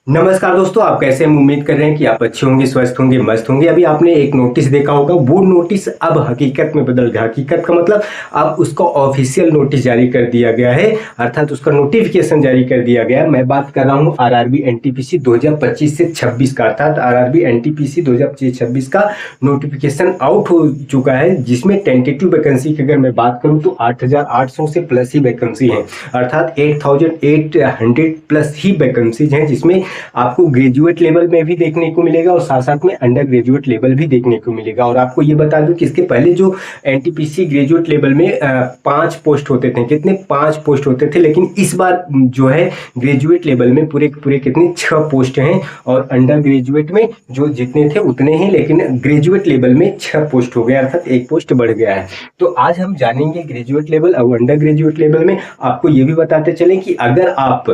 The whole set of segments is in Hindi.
नमस्कार दोस्तों, आप कैसे हैं? उम्मीद कर रहे हैं कि आप अच्छे होंगे, स्वस्थ होंगे, मस्त होंगे। अभी आपने एक नोटिस देखा होगा, वो नोटिस अब हकीकत में बदल गया। हकीकत का मतलब अब उसका ऑफिशियल नोटिस जारी कर दिया गया है, अर्थात उसका नोटिफिकेशन जारी कर दिया गया है। मैं बात कर रहा हूँ आरआरबी एनटीपीसी 2025 से 26 का, अर्थात आरआरबी एनटीपीसी 2025-26 का नोटिफिकेशन आउट हो चुका है, जिसमें टेंटेटिव वैकेंसी की अगर मैं बात करूँ तो 8,800 से प्लस ही वैकेंसी है, अर्थात 8,800 प्लस ही वैकेंसीज हैं, जिसमें आपको ग्रेजुएट लेवल में भी देखने को मिलेगा और साथ साथ में अंडर ग्रेजुएट लेवल भी देखने को मिलेगा। और आपको ये बता दूं कि इसके पहले जो एनटीपीसी ग्रेजुएट लेवल में 5 पोस्ट होते थे, कितने 5 पोस्ट होते थे, लेकिन इस बार जो है ग्रेजुएट लेवल में पूरे पूरे कितने 6 पोस्ट हैं, और अंडर ग्रेजुएट में जो जितने थे उतने ही, लेकिन ग्रेजुएट लेवल में 6 पोस्ट हो गए, अर्थात 1 पोस्ट बढ़ गया है। तो आज हम जानेंगे ग्रेजुएट लेवल और अंडर ग्रेजुएट लेवल में। आपको ये भी बताते चलें कि अगर आप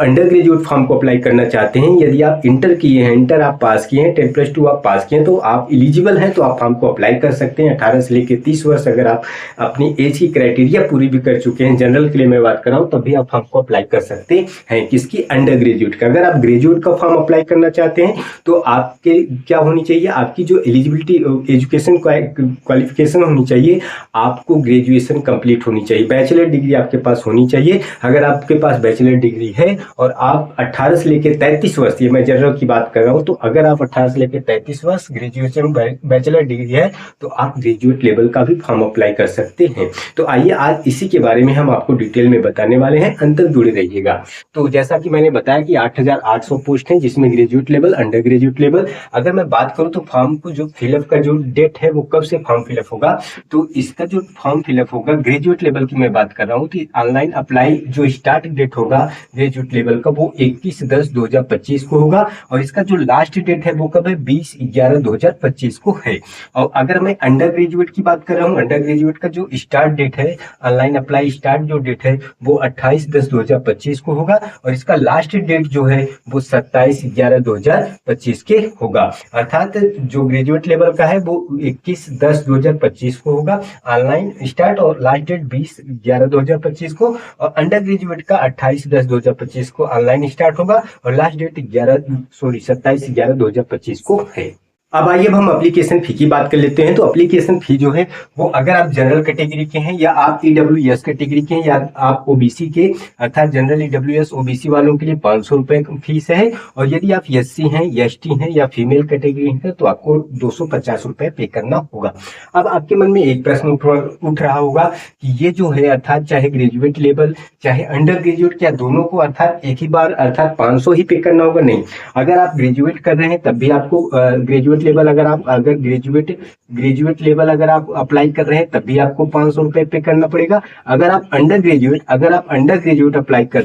अंडर ग्रेजुएट फॉर्म को अप्लाई करना चाहते हैं, यदि आप इंटर किए हैं, इंटर आप पास किए हैं, 10+2 आप पास किए हैं, तो आप एलिजिबल हैं, तो आप फॉर्म को अप्लाई कर सकते हैं। 18 से लेकर 30 वर्ष अगर आप अपनी एज की क्राइटेरिया पूरी भी कर चुके हैं, जनरल के लिए मैं बात कर रहा हूँ, तब भी आप फॉर्म को अप्लाई कर सकते हैं। किसकी? अंडर ग्रेजुएट का। अगर आप ग्रेजुएट का फॉर्म अप्लाई करना चाहते हैं तो आपके क्या होनी चाहिए, आपकी जो एलिजिबिलिटी एजुकेशन क्वालिफिकेशन होनी चाहिए, आपको ग्रेजुएशन कंप्लीट होनी चाहिए, बैचलर डिग्री आपके पास होनी चाहिए। अगर आपके पास बैचलर डिग्री है और आप 18 से लेकर 33 वर्ष, ये मैं जनरल की बात कर रहा हूँ, तो अगर आप 18 से लेकर 33 वर्ष ग्रेजुएशन बैचलर डिग्री है तो आप ग्रेजुएट लेवल का भी फॉर्म अप्लाई कर सकते हैं। तो आइए आज इसी के बारे में हम आपको डिटेल में बताने वाले हैं, अंत तक जुड़े रहिएगा। तो जैसा कि मैंने बताया कि 8,800 पोस्ट हैं, जिसमें graduate level, under graduate level. अगर मैं बात करूँ तो फॉर्म को जो फिलअप का जो डेट है वो कब से फॉर्म फिलअप होगा, तो इसका जो फॉर्म फिलअप होगा ग्रेजुएट लेवल की मैं बात कर रहा हूँ, तो ऑनलाइन अप्लाई जो स्टार्ट डेट होगा ग्रेजुएट लेवल का वो 21/10/2025 को होगा, और इसका जो लास्ट डेट है वो कब है? 20/11/2025 को है। और अगर मैं अंडर ग्रेजुएट की बात कर रहा हूँ, अंडर ग्रेजुएट का जो स्टार्ट डेट है, ऑनलाइन अप्लाई स्टार्ट जो डेट है वो 28/10/2025 को होगा, और इसका लास्ट डेट जो है वो 27/11/2025 के होगा। अर्थात जो ग्रेजुएट लेवल का है वो 21/10/2025 को होगा ऑनलाइन स्टार्ट, और लास्ट डेट 20/11/2025 को, और अंडर ग्रेजुएट का 28/10/2025 को ऑनलाइन स्टार्ट होगा और लास्ट डेट 27/11/2025 को है। अब आइए अब हम एप्लीकेशन फी की बात कर लेते हैं। तो एप्लीकेशन फी जो है वो, अगर आप जनरल कैटेगरी के हैं या आप ईडब्ल्यूएस कैटेगरी के हैं या आप ओबीसी के, अर्थात जनरल ईडब्ल्यूएस ओबीसी वालों के लिए 500 रुपए फीस है, और यदि आप एससी हैं, एसटी हैं या फीमेल कैटेगरी हैं तो आपको 250 रुपए पे करना होगा। अब आपके मन में एक प्रश्न उठ रहा होगा कि ये जो है, अर्थात चाहे ग्रेजुएट लेवल चाहे अंडर ग्रेजुएट, क्या दोनों को अर्थात एक ही बार अर्थात 500 ही पे करना होगा? नहीं, अगर आप ग्रेजुएट कर रहे हैं तब भी आपको ग्रेजुएट लेवल, अगर ग्रेजुएट लेवल अगर आप अप्लाई कर रहे हैं तब भी आपको 500 रुपए पे करना पड़ेगा। अगर आप अंडर ग्रेजुएट अप्लाई कर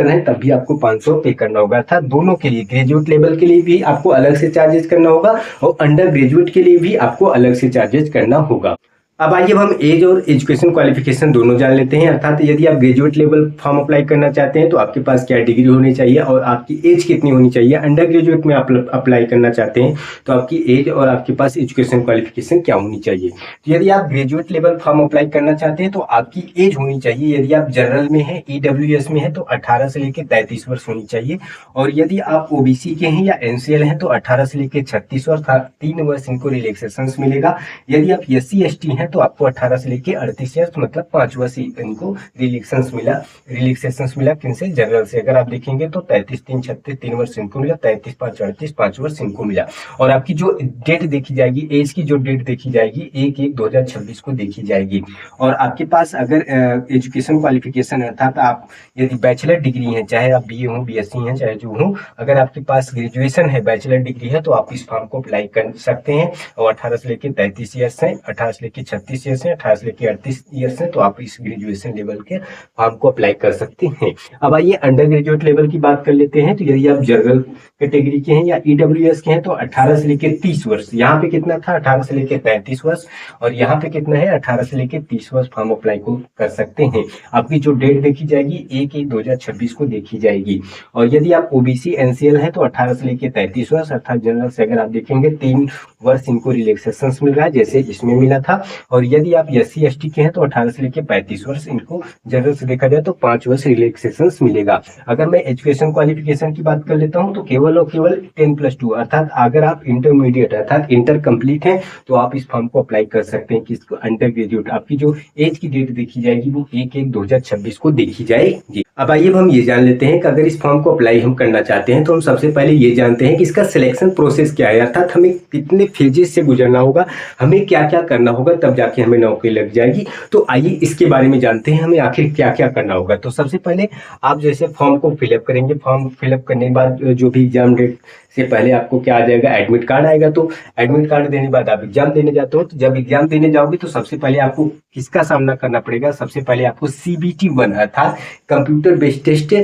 रहे हैं, तब भी आपको 500 पे करना होगा। अर्थात दोनों के लिए, ग्रेजुएट लेवल के लिए भी आपको अलग से चार्जेस करना होगा और अंडर ग्रेजुएट के लिए भी आपको अलग से चार्जेस करना होगा। अब आइए अब हम एज और एजुकेशन क्वालिफिकेशन दोनों जान लेते हैं। अर्थात यदि आप ग्रेजुएट लेवल फॉर्म अप्लाई करना चाहते हैं तो आपके पास क्या डिग्री होनी चाहिए और आपकी एज कितनी होनी चाहिए। अंडर ग्रेजुएट में आप अप्लाई करना चाहते हैं तो आपकी एज और आपके पास एजुकेशन क्वालिफिकेशन क्या होनी चाहिए। तो यदि आप ग्रेजुएट लेवल फॉर्म अप्लाई करना चाहते हैं तो आपकी एज होनी चाहिए, यदि आप जनरल में है, ईडब्ल्यूएस में है तो 18 से लेकर 33 वर्ष होनी चाहिए, और यदि आप ओबीसी के हैं या एनसीएल हैं तो 18 से लेकर 36 वर्ष, 3 वर्ष इनको रिलैक्सेशन मिलेगा। यदि आप एससी एसटी हैं तो आपको 18 से लेकर 38 वर्ष, मतलब 5 वर्ष इनको रिलैक्सेशन मिला। किनसे? जनरल से। अगर आप देखेंगे तो 33/3/36 3 वर्ष इनको मिला, 33/5/38 5 वर्ष इनको मिला। और आपकी जो डेट देखी जाएगी, एज की जो डेट देखी जाएगी 1/1/2026 को देखी जाएगी। और आपके पास अगर एजुकेशन क्वालिफिकेशन, अर्थात आप यदि बैचलर डिग्री है, चाहे आप बीए हो, बीएससी हैं, चाहे जो हो, अगर आपके पास ग्रेजुएशन है, बैचलर डिग्री है, तो आप इस फॉर्म को अप्लाई कर सकते हैं। और 18 से लेकर 33 ईयर्स है, 18 से लेकर 36 ईयर्स है, 18 से लेकर 38 ईयर्स है, तो आप इस ग्रेजुएशन लेवल के फॉर्म को अप्लाई कर सकते हैं। अब आइए अंडर ग्रेजुएट लेवल की बात कर लेते हैं। तो यदि आप जनरल कैटेगरी के हैं या ईडब्ल्यूएस के हैं तो 18 से लेकर 30 वर्ष, यहाँ पे कितना था? 18 से लेकर 33 वर्ष, और यहाँ पे कितना है? 18 से लेकर 30 वर्ष फॉर्म अप्लाई को कर सकते हैं। आपकी जो डेट देखी जाएगी 1/1/2026 को देखी जाएगी। और यदि आप ओबीसी एनसीएल है तो 18 से लेकर 33 वर्ष, अर्थात जनरल से अगर आप देखेंगे 3 वर्ष इनको रिलैक्सेशन मिल रहा है जैसे इसमें मिला था। और यदि आप SC ST के हैं तो 18 से लेकर 35 वर्ष इनको जनरल से देखा जाए तो 5 वर्ष रिलैक्सेशन मिलेगा। अगर मैं एजुकेशन क्वालिफिकेशन की बात कर लेता हूं तो केवल और केवल 10+2 अर्थात अगर आप इंटरमीडिएट अर्थात इंटर कंप्लीट हैं तो आप इस फॉर्म को अप्लाई कर सकते हैं। किसको? Under graduate. आपकी जो एज की डेट देखी जाएगी वो 1/1/2026 को देखी जाएगी। अब आइए हम ये जान लेते हैं कि अगर इस फॉर्म को अप्लाई हम करना चाहते हैं तो हम सबसे पहले ये जानते हैं कि इसका सिलेक्शन प्रोसेस क्या है, अर्थात हमें कितने फेजेस से गुजरना होगा, हमें क्या क्या करना होगा तब जाके हमें नौकरी लग जाएगी। तो आइए इसके बारे में जानते हैं हमें आखिर क्या क्या करना होगा। तो सबसे पहले आप जैसे फॉर्म को फिलअप करेंगे, फॉर्म फिलअप करने के बाद जो भी एग्जाम डेट से पहले आपको क्या आ जाएगा, एडमिट कार्ड आएगा। तो एडमिट कार्ड देने के बाद आप एग्जाम देने जाते हो। तो जब एग्जाम देने जाओगे तो सबसे पहले आपको किसका सामना करना पड़ेगा? सबसे पहले आपको CBT 1 अर्थात कंप्यूटर बेस्ड टेस्ट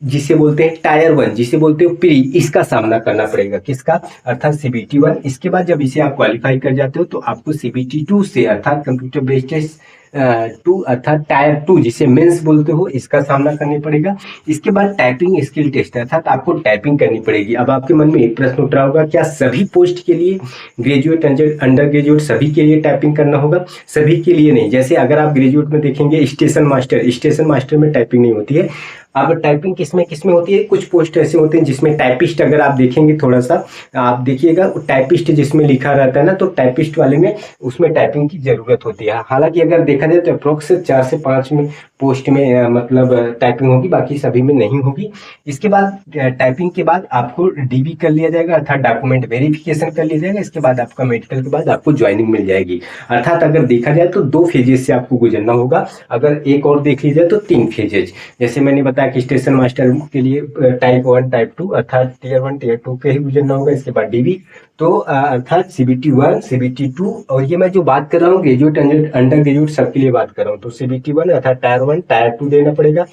जिसे बोलते हैं टायर 1, जिसे बोलते हो प्री, इसका सामना करना पड़ेगा। किसका? अर्थात CBT 1। इसके बाद जब इसे आप क्वालिफाई कर जाते हो तो आपको CBT 2 से अर्थात कंप्यूटर बेस्ड टेस्ट 2 अर्थात टायर 2 जिसे मेंस बोलते हो, इसका सामना करना पड़ेगा। इसके बाद टाइपिंग स्किल टेस्ट अर्थात आपको टाइपिंग करनी पड़ेगी। अब आपके मन में एक प्रश्न उठ रहा होगा, क्या सभी पोस्ट के लिए ग्रेजुएट अंडर ग्रेजुएट सभी के लिए टाइपिंग करना होगा? सभी के लिए नहीं। जैसे अगर आप ग्रेजुएट में देखेंगे स्टेशन मास्टर में टाइपिंग नहीं होती है। अब टाइपिंग किसमें होती है? कुछ पोस्ट ऐसे होते हैं जिसमें टाइपिस्ट, अगर आप देखेंगे थोड़ा सा आप देखिएगा टाइपिस्ट जिसमें लिखा रहता है ना, तो टाइपिस्ट वाले में उसमें टाइपिंग की जरूरत होती है। हालांकि अगर देखा जाए तो अप्रोक्स 4 से 5 में पोस्ट में मतलब टाइपिंग होगी, बाकी सभी में नहीं होगी। इसके बाद टाइपिंग के बाद आपको DV कर लिया जाएगा अर्थात डॉक्यूमेंट वेरिफिकेशन कर लिया जाएगा। इसके बाद आपका मेडिकल के बाद आपको ज्वाइनिंग मिल जाएगी। अर्थात अगर देखा जाए तो 2 फेजेस से आपको गुजरना होगा। अगर एक और देख लीजिए तो 3 फेजेज। जैसे मैंने बताया कि स्टेशन मास्टर के लिए टाइप 1 टाइप 2 अर्थात टियर 1 टियर 2 के ही गुजरना होगा। इसके बाद DV तो अर्थात CBT 1 CBT 2 और ये मैं जो बात कर रहा हूँ ग्रेजुएट अंडर ग्रेजुएट सबके लिए बात कर रहा हूँ। तो CBT 1 अर्थात टायर 1 टायर 2 देना पड़ेगा।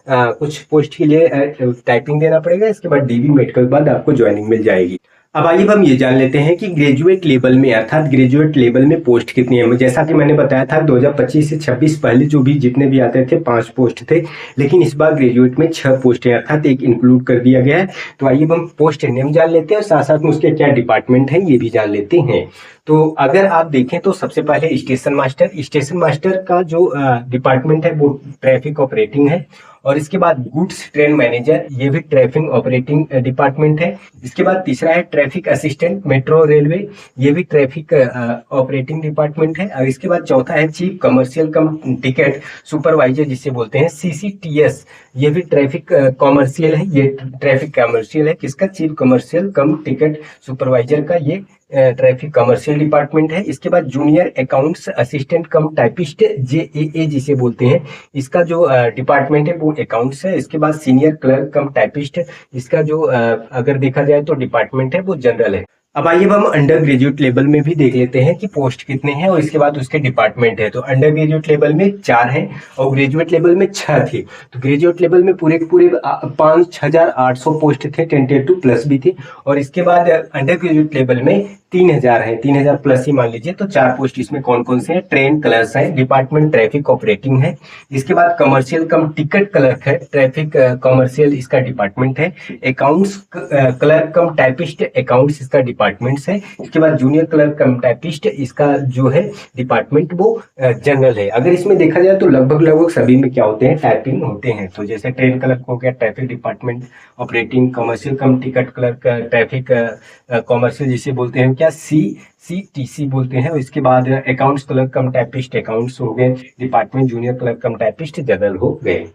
कुछ पोस्ट के लिए टाइपिंग देना पड़ेगा। इसके बाद DV मेडिकल के बाद आपको ज्वाइनिंग मिल जाएगी। अब आइए हम ये जान लेते हैं कि ग्रेजुएट लेवल में अर्थात ग्रेजुएट लेवल में पोस्ट कितनी है। जैसा कि मैंने बताया था 2025 से 26 पहले जो भी जितने भी आते थे 5 पोस्ट थे, लेकिन इस बार ग्रेजुएट में 6 पोस्ट है अर्थात एक इंक्लूड कर दिया गया है। तो आइए हम पोस्ट नेम जान लेते हैं और साथ साथ में उसके क्या डिपार्टमेंट है ये भी जान लेते हैं। तो अगर आप देखें तो सबसे पहले स्टेशन मास्टर का जो डिपार्टमेंट है वो ट्रैफिक ऑपरेटिंग है। और इसके बाद गुड्स ट्रेन मैनेजर, ये भी ट्रैफिक ऑपरेटिंग डिपार्टमेंट है। इसके बाद तीसरा है ट्रैफिक असिस्टेंट मेट्रो रेलवे, ये भी ट्रैफिक ऑपरेटिंग डिपार्टमेंट है। और इसके बाद चौथा है चीफ कमर्शियल कम टिकट सुपरवाइजर जिसे बोलते हैं CCTS, ये भी ट्रैफिक कॉमर्शियल है। ये ट्रैफिक कमर्शियल है किसका? चीफ कमर्शियल कम टिकट सुपरवाइजर का ये ट्रैफिक कमर्शियल डिपार्टमेंट है। इसके बाद जूनियर अकाउंट्स असिस्टेंट कम टाइपिस्ट JAA जिसे बोलते हैं, इसका जो डिपार्टमेंट है वो अकाउंट्स है। इसके बाद सीनियर क्लर्क कम टाइपिस्ट, इसका जो अगर देखा जाए तो डिपार्टमेंट है वो जनरल है। अब आइए हम अंडर ग्रेजुएट लेवल में भी देख लेते हैं कि पोस्ट कितने हैं और इसके बाद उसके डिपार्टमेंट है। तो अंडर ग्रेजुएट लेवल में 4 हैं और ग्रेजुएट लेवल में 6 थे। तो ग्रेजुएट लेवल में पूरे 5,800 पोस्ट थे, 10+2 प्लस भी थे। और इसके बाद अंडर ग्रेजुएट लेवल में 3,000 है, 3,000 प्लस ही मान लीजिए। तो 4 पोस्ट इसमें कौन कौन से हैं? ट्रेन क्लर्क है, डिपार्टमेंट ट्रैफिक ऑपरेटिंग है। इसके बाद कमर्शियल कम टिकट क्लर्क है, ट्रैफिक कमर्शियल इसका डिपार्टमेंट है। अकाउंट्स क्लर्क कम टाइपिस्ट अकाउंट्स इसका डिपार्टमेंट्स है। इसके बाद जूनियर क्लर्क कम टाइपिस्ट इसका जो है डिपार्टमेंट वो जनरल है। अगर इसमें देखा जाए तो लगभग सभी में क्या होते हैं? टाइपिंग होते हैं। तो जैसे ट्रेन क्लर्क हो गया ट्रैफिक डिपार्टमेंट ऑपरेटिंग, कमर्शियल कम टिकट क्लर्क ट्रैफिक कॉमर्शियल जिसे बोलते हैं क्या? CTC बोलते हैं। इसके बाद अकाउंट्स क्लर्क कम टाइपिस्ट अकाउंट्स हो गए, डिपार्टमेंट जूनियर क्लर्क कम टाइपिस्ट जनरल हो गए।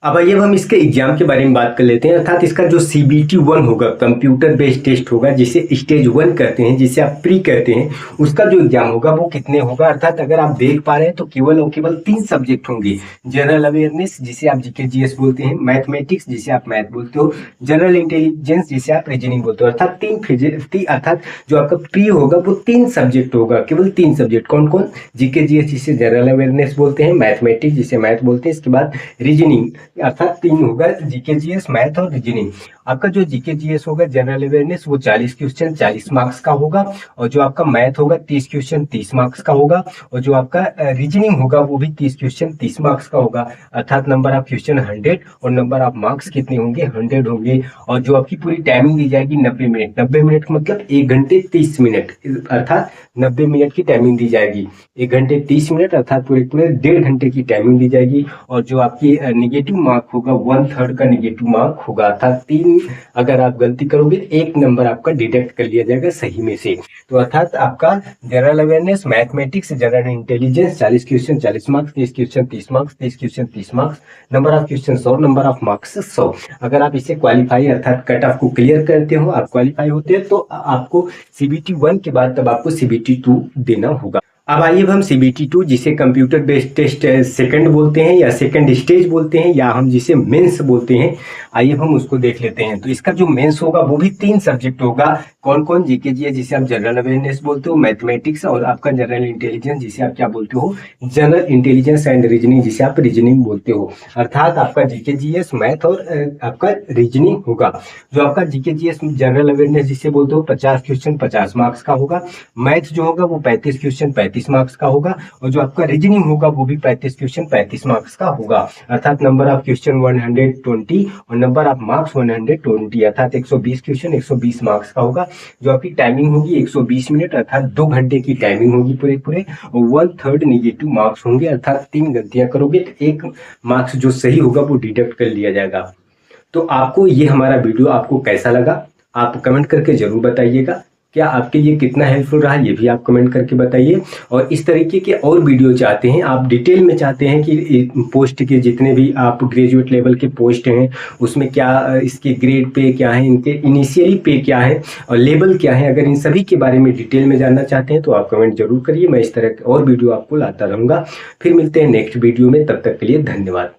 अब आइए हम इसके एग्जाम के बारे में बात कर लेते हैं। अर्थात इसका जो CBT 1 होगा कंप्यूटर बेस्ड टेस्ट होगा जिसे स्टेज 1 कहते हैं, जिसे आप प्री कहते हैं, उसका जो एग्जाम होगा वो कितने होगा? अर्थात अगर आप देख पा रहे हैं तो केवल और केवल 3 सब्जेक्ट होंगे। जनरल अवेयरनेस जिसे आप GK GS बोलते हैं, मैथमेटिक्स जिसे आप मैथ बोलते हो, जनरल इंटेलिजेंस जिसे आप रीजनिंग बोलते हो। अर्थात 3 अर्थात जो आपका प्री होगा वो 3 सब्जेक्ट होगा, केवल 3 सब्जेक्ट। कौन कौन? GK GS जिसे जनरल अवेयरनेस बोलते हैं, मैथमेटिक्स जिसे मैथ बोलते हैं, इसके बाद रीजनिंग अर्थात 3 होगा जीके जीएस, मैथ और रीजनिंग। आपका जो जीके जीएस होगा जनरल अवेयरनेस वो 40 क्वेश्चन 40 मार्क्स का होगा, और जो आपका मैथ होगा 30 क्वेश्चन 30 मार्क्स का होगा, और जो आपका रीजनिंग होगा वो भी 30 क्वेश्चन 30 मार्क्स का होगा। अर्थात नंबर ऑफ क्वेश्चन 100 और नंबर ऑफ मार्क्स कितने होंगे, 100 होंगे। और जो आपकी पूरी टाइमिंग दी जाएगी 90 मिनट। 90 मिनट का मतलब 1 घंटे 30 मिनट, अर्थात 90 मिनट की टाइमिंग दी जाएगी। 1 घंटे 30 मिनट अर्थात पूरे पूरे 1.5 घंटे की टाइमिंग दी जाएगी। और जो आपकी निगेटिव मार्क होगा 1/3 का निगेटिव मार्क होगा, अर्थात 3 अगर आप गलती करोगे 1 नंबर आपका डिडक्ट कर लिया जाएगा सही में से। तो अर्थात आपका general awareness, mathematics, general intelligence 40 question 40 marks, 30 question 30 marks, 30 question 30 marks, number of question 100, number of marks 100। अगर आप इसे क्वालिफाई अर्थात कट ऑफ को क्लियर करते हो, आप क्वालिफाई होते हैं, तो आपको सीबीटी 1 के बाद तब आपको सीबीटी 2 देना होगा। अब आइए अब हम सीबीटी 2 जिसे कंप्यूटर बेस्ड टेस्ट सेकंड बोलते हैं या सेकंड स्टेज बोलते हैं या हम जिसे मेंस बोलते हैं, आइए हम उसको देख लेते हैं। तो इसका जो मेंस होगा वो भी 3 सब्जेक्ट होगा। कौन कौन, जीके जी जिसे आप जनरल अवेयरनेस बोलते हो, मैथमेटिक्स और आपका जनरल इंटेलिजेंस जिसे आप क्या बोलते हो, जनरल इंटेलिजेंस एंड रीजनिंग जिसे आप रीजनिंग बोलते हो। अर्थात आपका जीके जीएस, मैथ और आपका रीजनिंग होगा। जो आपका जीके जीएस जनरल अवेयरनेस जिसे बोलते हो 50 क्वेश्चन 50 मार्क्स का होगा। मैथ जो होगा वो 35 क्वेश्चन 35 मार्क्स का होगा, और जो आपका रीजनिंग होगा वो भी 35 क्वेश्चन 35 मार्क्स का होगा। अर्थात नंबर ऑफ क्वेश्चन 120 और नंबर ऑफ मार्क्स 120, अर्थात 120 क्वेश्चन 120 मार्क्स का होगा। जो आपकी टाइमिंग होगी 120 मिनट, अर्थात 2 घंटे की टाइमिंग होगी पूरे पूरे, और 1/3 निगेटिव मार्क्स होंगे, अर्थात 3 गलतियां करोगे तो 1 मार्क्स जो सही होगा वो डिडक्ट कर लिया जाएगा। तो आपको ये हमारा वीडियो आपको कैसा लगा, आप कमेंट करके जरूर बताइएगा। क्या आपके लिए कितना हेल्पफुल रहा ये भी आप कमेंट करके बताइए। और इस तरीके के और वीडियो चाहते हैं, आप डिटेल में चाहते हैं कि पोस्ट के जितने भी आप ग्रेजुएट लेवल के पोस्ट हैं उसमें क्या इसके ग्रेड पे क्या है, इनके इनिशियली पे क्या है और लेवल क्या है, अगर इन सभी के बारे में डिटेल में जानना चाहते हैं तो आप कमेंट जरूर करिए। मैं इस तरह के और वीडियो आपको लाता रहूँगा। फिर मिलते हैं नेक्स्ट वीडियो में, तब तक के लिए धन्यवाद।